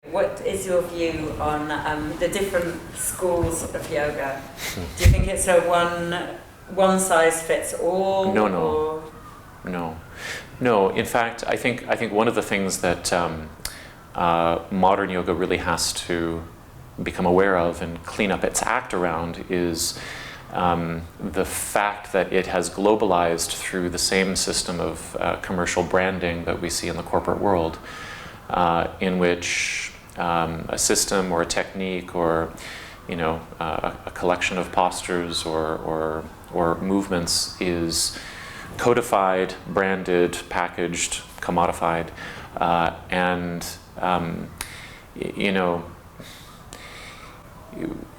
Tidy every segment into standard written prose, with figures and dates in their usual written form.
What is your view on the different schools of yoga? Do you think it's a one size fits all? No. In fact, I think one of the things that modern yoga really has to become aware of and clean up its act around is the fact that it has globalized through the same system of commercial branding that we see in the corporate world, in which a system or a technique or a collection of postures or movements is codified, branded, packaged, commodified, and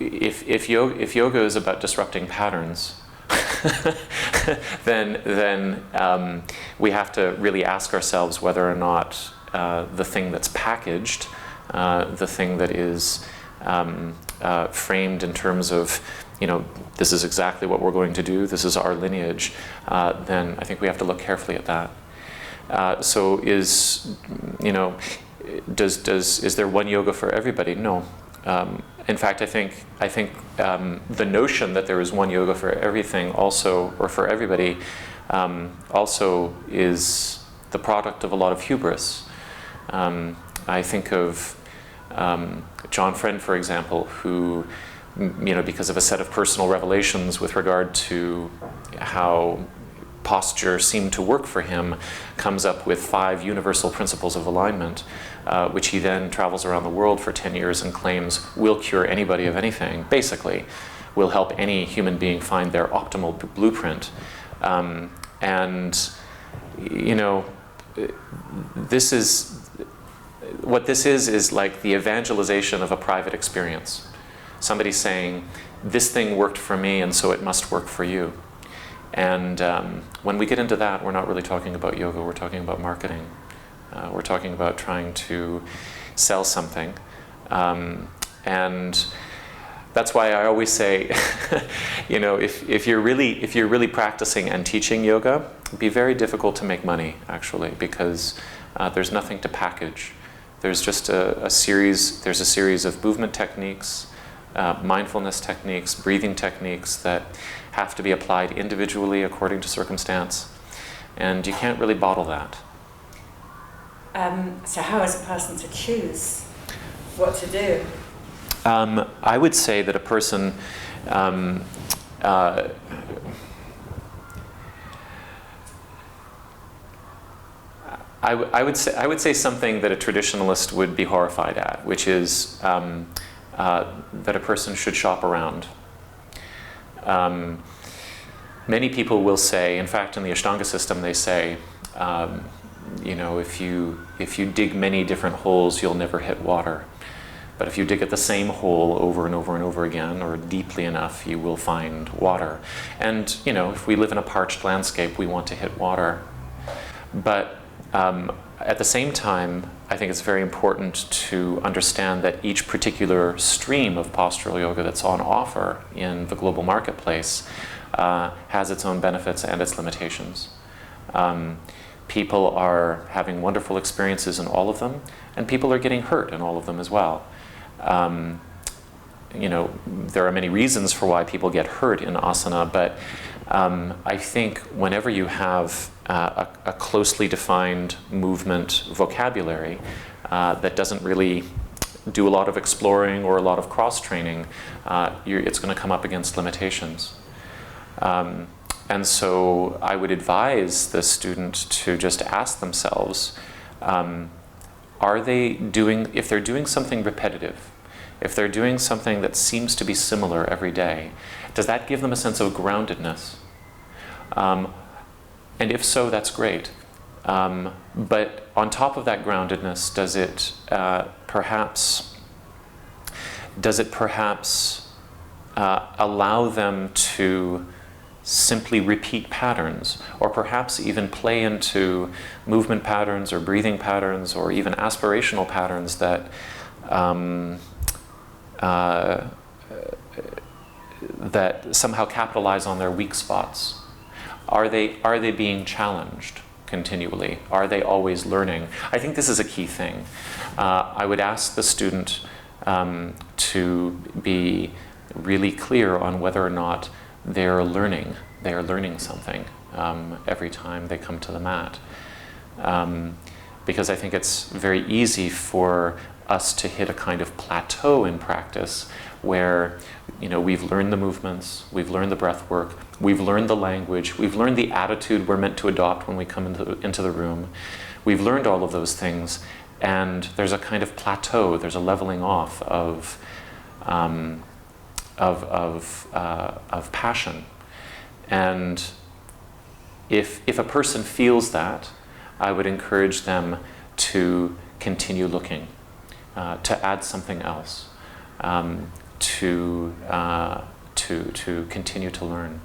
if yoga is about disrupting patterns, then we have to really ask ourselves whether or not the thing that's packaged, the thing that is framed in terms of, this is exactly what we're going to do, this is our lineage, then I think we have to look carefully at that. So is there one yoga for everybody? No. In fact, I think the notion that there is one yoga for everything also, or for everybody, also is the product of a lot of hubris. I think of John Friend, for example, who, because of a set of personal revelations with regard to how posture seemed to work for him, comes up with 5 universal principles of alignment, which he then travels around the world for 10 years and claims will cure anybody of anything, basically, will help any human being find their optimal blueprint. This is like the evangelization of a private experience. Somebody saying, this thing worked for me and so it must work for you. And when we get into that, we're not really talking about yoga, we're talking about marketing. We're talking about trying to sell something. And that's why I always say, if you're really practicing and teaching yoga, it'd be very difficult to make money, actually, because there's nothing to package. There's just a series of movement techniques, mindfulness techniques, breathing techniques that have to be applied individually according to circumstance, and you can't really bottle that. So how is a person to choose what to do? I would say that a person I would say something that a traditionalist would be horrified at, which is that a person should shop around. Many people will say, in fact, in the Ashtanga system, they say, if you dig many different holes, you'll never hit water. But if you dig at the same hole over and over and over again, or deeply enough, you will find water. And, if we live in a parched landscape, we want to hit water. But at the same time, I think it's very important to understand that each particular stream of postural yoga that's on offer in the global marketplace has its own benefits and its limitations. People are having wonderful experiences in all of them, and people are getting hurt in all of them as well. There are many reasons for why people get hurt in asana, but I think whenever you have a closely defined movement vocabulary that doesn't really do a lot of exploring or a lot of cross-training, it's going to come up against limitations. And so I would advise the student to just ask themselves, if they're doing something repetitive, if they're doing something that seems to be similar every day, does that give them a sense of groundedness? And if so, that's great. But on top of that groundedness, does it perhaps allow them to simply repeat patterns, or perhaps even play into movement patterns or breathing patterns or even aspirational patterns that that somehow capitalize on their weak spots? Are they being challenged? continually? Are they always learning? I think this is a key thing. I would ask the student to be really clear on whether or not they're learning. They are learning something every time they come to the mat. Because I think it's very easy for us to hit a kind of plateau in practice where, you know, we've learned the movements, we've learned the breath work, we've learned the language, we've learned the attitude we're meant to adopt when we come into the room. We've learned all of those things, and there's a kind of plateau, there's a leveling off of passion. And if a person feels that, I would encourage them to continue looking, to add something else, to continue to learn.